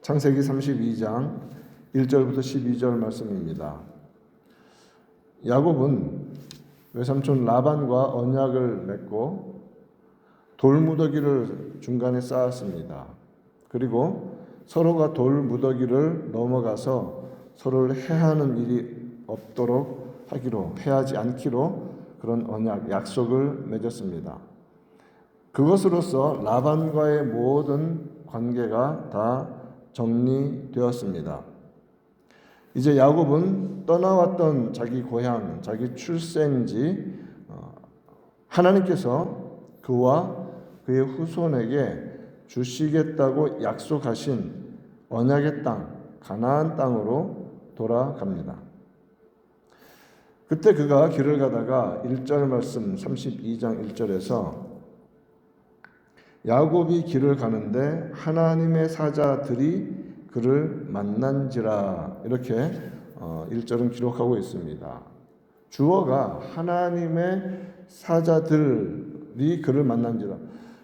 창세기 32장 1절부터 12절 말씀입니다. 야곱은 외삼촌 라반과 언약을 맺고 돌무더기를 중간에 쌓았습니다. 그리고 서로가 돌무더기를 넘어가서 서로를 해하는 일이 없도록 하기로, 해하지 않기로 그런 언약, 약속을 맺었습니다. 그것으로서 라반과의 모든 관계가 다 정리되었습니다. 이제 야곱은 떠나왔던 자기 고향, 자기 출생지, 하나님께서 그와 그의 후손에게 주시겠다고 약속하신 언약의 땅, 가나안 땅으로 돌아갑니다. 그때 그가 길을 가다가 1절 말씀 32장 1절에서 야곱이 길을 가는데 하나님의 사자들이 그를 만난지라, 이렇게 1절은 기록하고 있습니다. 주어가 하나님의 사자들이 그를 만난지라.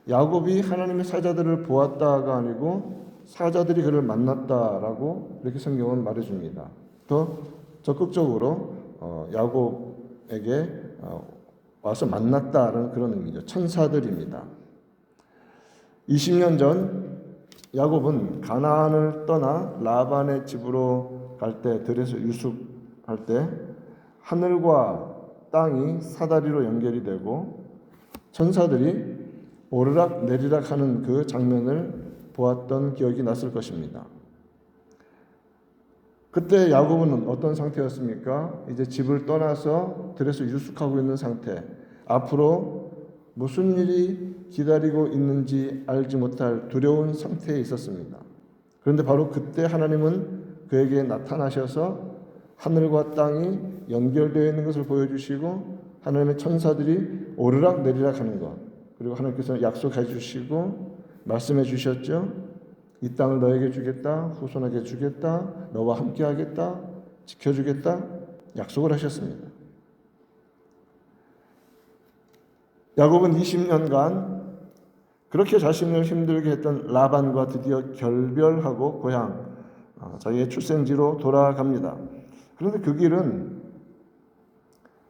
야곱이 하나님의 사자들을 보았다가 아니고 사자들이 그를 만났다라고 이렇게 성경은 말해줍니다. 더 적극적으로 야곱에게 와서 만났다는 그런 의미죠. 천사들입니다. 20년 전 야곱은 가나안을 떠나 라반의 집으로 갈 때, 들에서 유숙할 때 하늘과 땅이 사다리로 연결이 되고 천사들이 오르락 내리락 하는 그 장면을 보았던 기억이 났을 것입니다. 그때 야곱은 어떤 상태였습니까? 이제 집을 떠나서 들에서 유숙하고 있는 상태, 앞으로 무슨 일이 기다리고 있는지 알지 못할 두려운 상태에 있었습니다. 그런데 바로 그때 하나님은 그에게 나타나셔서 하늘과 땅이 연결되어 있는 것을 보여주시고 하나님의 천사들이 오르락 내리락 하는 것, 그리고 하나님께서 약속해 주시고 말씀해 주셨죠. 이 땅을 너에게 주겠다, 후손에게 주겠다, 너와 함께 하겠다, 지켜주겠다 약속을 하셨습니다. 야곱은 20년간 그렇게 자신을 힘들게 했던 라반과 드디어 결별하고 고향, 자기의 출생지로 돌아갑니다. 그런데 그 길은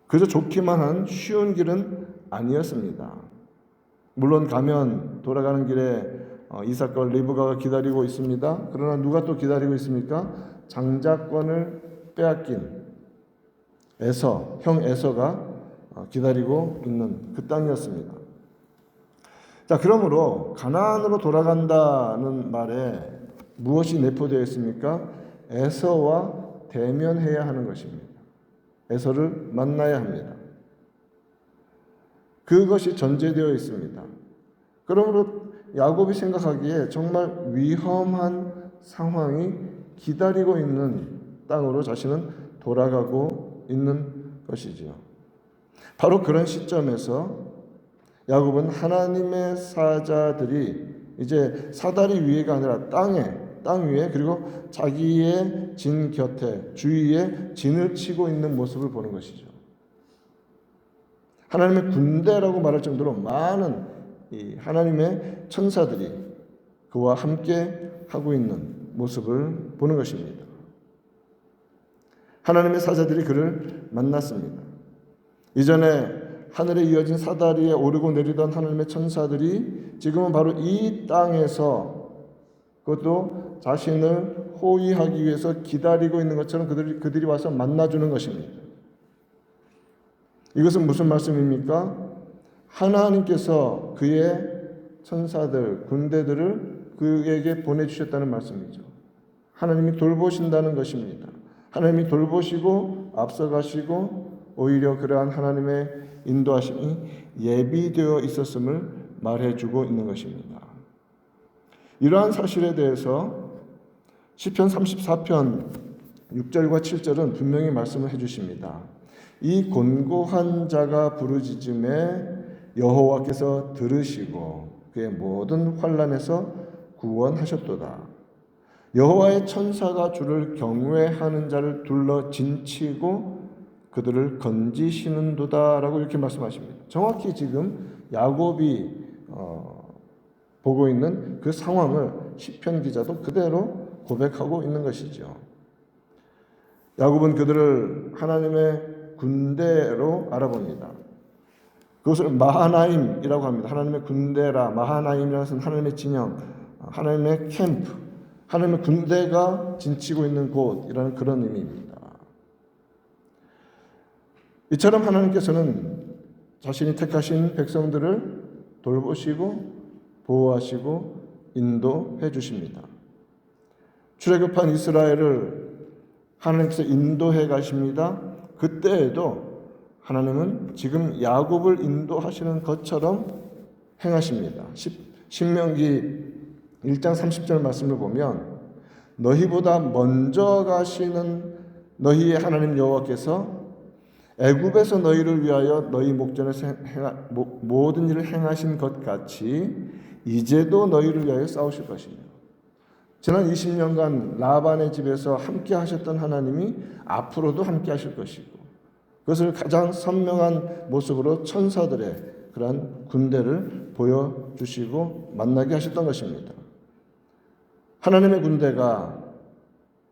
그저 좋기만 한 쉬운 길은 아니었습니다. 물론 가면 돌아가는 길에 이삭과 리브가가 기다리고 있습니다. 그러나 누가 또 기다리고 있습니까? 장자권을 빼앗긴 형 에서가 기다리고 있는 그 땅이었습니다. 자, 그러므로 가나안으로 돌아간다는 말에 무엇이 내포되어 있습니까? 에서와 대면해야 하는 것입니다. 에서를 만나야 합니다. 그것이 전제되어 있습니다. 그러므로 야곱이 생각하기에 정말 위험한 상황이 기다리고 있는 땅으로 자신은 돌아가고 있는 것이지요. 바로 그런 시점에서 야곱은 하나님의 사자들이 이제 사다리 위에가 아니라 땅 위에, 그리고 자기의 진 곁에, 주위에 진을 치고 있는 모습을 보는 것이죠. 하나님의 군대라고 말할 정도로 많은 이 하나님의 천사들이 그와 함께 하고 있는 모습을 보는 것입니다. 하나님의 사자들이 그를 만났습니다. 이전에 하늘에 이어진 사다리에 오르고 내리던 하나님의 천사들이 지금은 바로 이 땅에서, 그것도 자신을 호위하기 위해서 기다리고 있는 것처럼 그들이 와서 만나주는 것입니다. 이것은 무슨 말씀입니까? 하나님께서 그의 천사들, 군대들을 그에게 보내주셨다는 말씀이죠. 하나님이 돌보신다는 것입니다. 하나님이 돌보시고 앞서가시고 오히려 그러한 하나님의 인도하심이 예비되어 있었음을 말해주고 있는 것입니다. 이러한 사실에 대해서 시편 34편 6절과 7절은 분명히 말씀을 해주십니다. 이 곤고한 자가 부르짖음에 여호와께서 들으시고 그의 모든 환난에서 구원하셨도다. 여호와의 천사가 주를 경외하는 자를 둘러 진치고 그들을 건지시는도다라고 이렇게 말씀하십니다. 정확히 지금 야곱이 보고 있는 그 상황을 시편 기자도 그대로 고백하고 있는 것이죠. 야곱은 그들을 하나님의 군대로 알아봅니다. 그것을 마하나임이라고 합니다. 하나님의 군대라. 마하나임이라는 것은 하나님의 진영, 하나님의 캠프, 하나님의 군대가 진치고 있는 곳이라는 그런 의미입니다. 이처럼 하나님께서는 자신이 택하신 백성들을 돌보시고 보호하시고 인도해 주십니다. 출애굽한 이스라엘을 하나님께서 인도해 가십니다. 그때에도 하나님은 지금 야곱을 인도하시는 것처럼 행하십니다. 신명기 1장 30절 말씀을 보면 너희보다 먼저 가시는 너희의 하나님 여호와께서 애굽에서 너희를 위하여 너희 목전에서 모든 일을 행하신 것 같이 이제도 너희를 위하여 싸우실 것이며 지난 20년간 라반의 집에서 함께 하셨던 하나님이 앞으로도 함께 하실 것이고 그것을 가장 선명한 모습으로 천사들의 그러한 군대를 보여주시고 만나게 하셨던 것입니다. 하나님의 군대가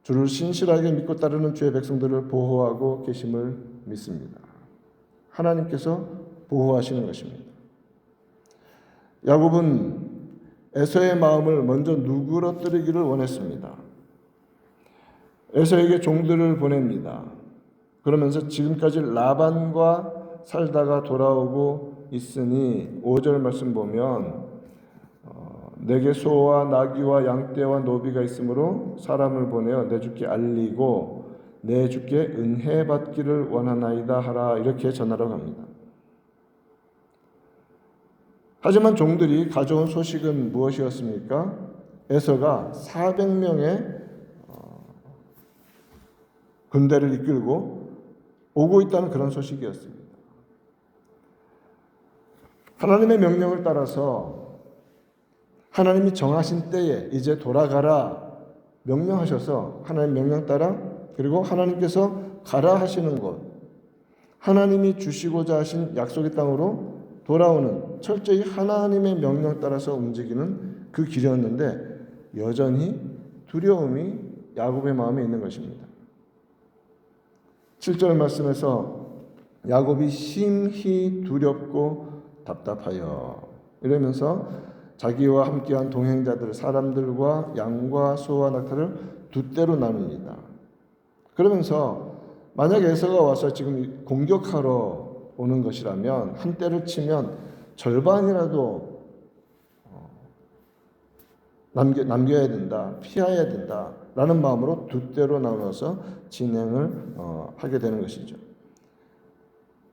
주를 신실하게 믿고 따르는 주의 백성들을 보호하고 계심을 믿습니다. 하나님께서 보호하시는 것입니다. 야곱은 에서의 마음을 먼저 누그러뜨리기를 원했습니다. 에서에게 종들을 보냅니다. 그러면서 지금까지 라반과 살다가 돌아오고 있으니 5절 말씀 보면 내게 소와 나귀와 양떼와 노비가 있으므로 사람을 보내어 내 주께 알리고 내 주께 은혜 받기를 원하나이다 하라 이렇게 전하라고 합니다. 하지만 종들이 가져온 소식은 무엇이었습니까? 에서가 400명의 군대를 이끌고 오고 있다는 그런 소식이었습니다. 하나님의 명령을 따라서 하나님이 정하신 때에 이제 돌아가라 명령하셔서 하나님 명령 따라 그리고 하나님께서 가라 하시는 곳 하나님이 주시고자 하신 약속의 땅으로 돌아오는 철저히 하나님의 명령 따라서 움직이는 그 길이었는데 여전히 두려움이 야곱의 마음에 있는 것입니다. 7절 말씀에서 야곱이 심히 두렵고 답답하여 이러면서 자기와 함께한 동행자들 사람들과 양과 소와 낙타를 두 떼로 나눕니다. 그러면서 만약 에서가 와서 지금 공격하러 오는 것이라면 한 떼를 치면 절반이라도 남겨야 된다, 피해야 된다라는 마음으로 두 떼로 나눠서 진행을 하게 되는 것이죠.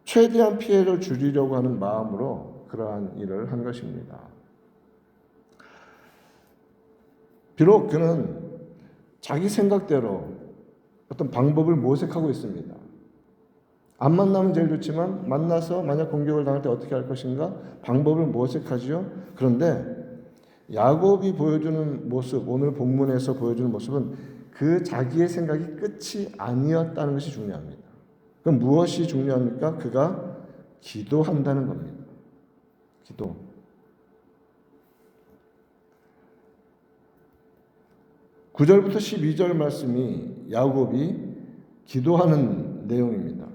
최대한 피해를 줄이려고 하는 마음으로 그러한 일을 한 것입니다. 비록 그는 자기 생각대로 어떤 방법을 모색하고 있습니다. 안 만나면 제일 좋지만 만나서 만약 공격을 당할 때 어떻게 할 것인가 방법을 모색하지요. 그런데 야곱이 보여주는 모습, 오늘 본문에서 보여주는 모습은 그 자기의 생각이 끝이 아니었다는 것이 중요합니다. 그럼 무엇이 중요합니까? 그가 기도한다는 겁니다. 기도. 9절부터 12절 말씀이 야곱이 기도하는 내용입니다.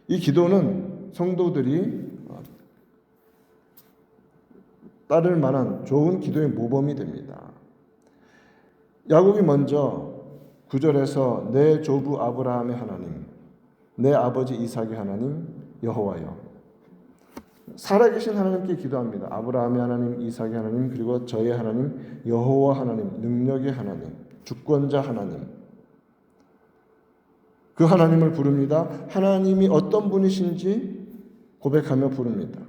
이 기도는 성도들이 따를 만한 좋은 기도의 모범이 됩니다. 야곱이 먼저 9절에서 내 조부 아브라함의 하나님, 내 아버지 이삭의 하나님 여호와여 살아계신 하나님께 기도합니다. 아브라함의 하나님, 이삭의 하나님, 그리고 저의 하나님 여호와 하나님, 능력의 하나님, 주권자 하나님 그 하나님을 부릅니다. 하나님이 어떤 분이신지 고백하며 부릅니다.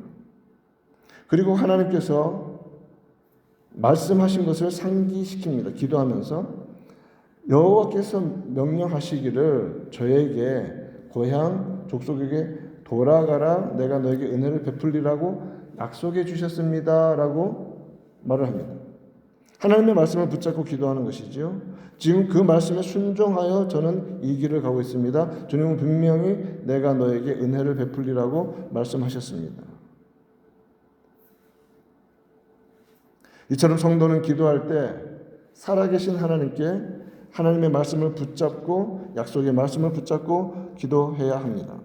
그리고 하나님께서 말씀하신 것을 상기시킵니다. 기도하면서 여호와께서 명령하시기를 저에게 고향 족속에게 돌아가라 내가 너에게 은혜를 베풀리라고 약속해 주셨습니다 라고 말을 합니다. 하나님의 말씀을 붙잡고 기도하는 것이지요. 지금 그 말씀에 순종하여 저는 이 길을 가고 있습니다. 주님은 분명히 내가 너에게 은혜를 베풀리라고 말씀하셨습니다. 이처럼 성도는 기도할 때 살아계신 하나님께 하나님의 말씀을 붙잡고 약속의 말씀을 붙잡고 기도해야 합니다.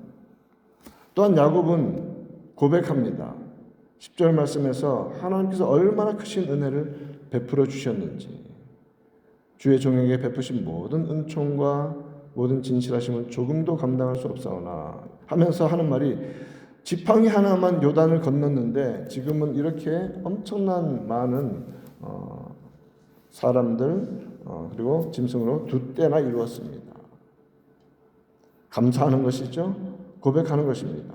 또한 야곱은 고백합니다. 10절 말씀에서 하나님께서 얼마나 크신 은혜를 베풀어 주셨는지, 주의 종에게 베푸신 모든 은총과 모든 진실하심은 조금도 감당할 수 없사오나 하면서 하는 말이, 지팡이 하나만 요단을 건넜는데 지금은 이렇게 엄청난 많은 사람들 그리고 짐승으로 두 때나 이루었습니다. 감사하는 것이죠. 고백하는 것입니다.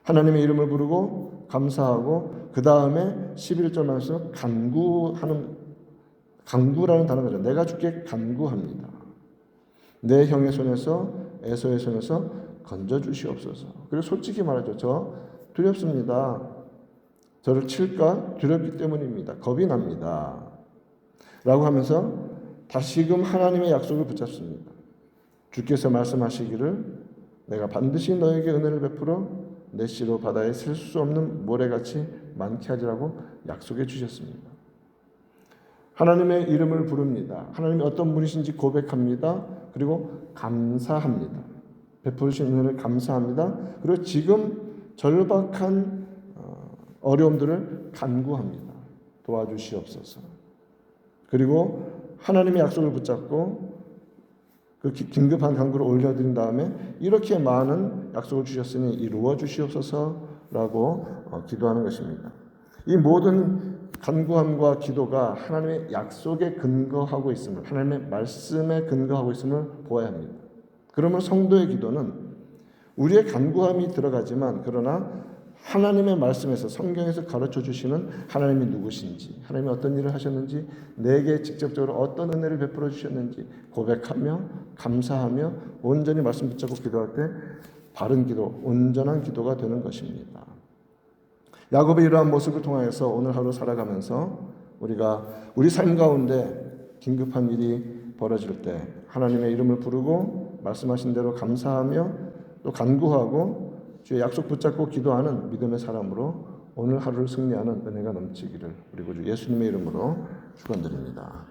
하나님의 이름을 부르고 감사하고 그 다음에 11절 말씀 간구라는 단어가 있어요. 내가 주께 간구합니다. 내 형의 손에서 에서의 손에서 건져 주시옵소서. 그리고 솔직히 말하죠. 저 두렵습니다. 저를 칠까 두렵기 때문입니다. 겁이 납니다. 라고 하면서 다시금 하나님의 약속을 붙잡습니다. 주께서 말씀하시기를 내가 반드시 너에게 은혜를 베풀어 내 씨로 바다에 셀 수 없는 모래같이 많게 하리라고 약속해 주셨습니다. 하나님의 이름을 부릅니다. 하나님이 어떤 분이신지 고백합니다. 그리고 감사합니다. 베푸신 은혜를 감사합니다. 그리고 지금 절박한 어려움들을 간구합니다. 도와주시옵소서. 그리고 하나님의 약속을 붙잡고 그 긴급한 간구를 올려드린 다음에 이렇게 많은 약속을 주셨으니 이루어 주시옵소서라고 기도하는 것입니다. 이 모든 간구함과 기도가 하나님의 약속에 근거하고 있음을, 하나님의 말씀에 근거하고 있음을 보아야 합니다. 그러면 성도의 기도는 우리의 간구함이 들어가지만 그러나 하나님의 말씀에서 성경에서 가르쳐 주시는 하나님이 누구신지, 하나님이 어떤 일을 하셨는지, 내게 직접적으로 어떤 은혜를 베풀어 주셨는지 고백하며 감사하며 온전히 말씀 붙잡고 기도할 때 바른 기도, 온전한 기도가 되는 것입니다. 야곱의 이러한 모습을 통하여서 오늘 하루 살아가면서 우리가 우리 삶 가운데 긴급한 일이 벌어질 때 하나님의 이름을 부르고 말씀하신 대로 감사하며 또 간구하고 주의 약속 붙잡고 기도하는 믿음의 사람으로 오늘 하루를 승리하는 은혜가 넘치기를 우리 구주 예수님의 이름으로 축원드립니다.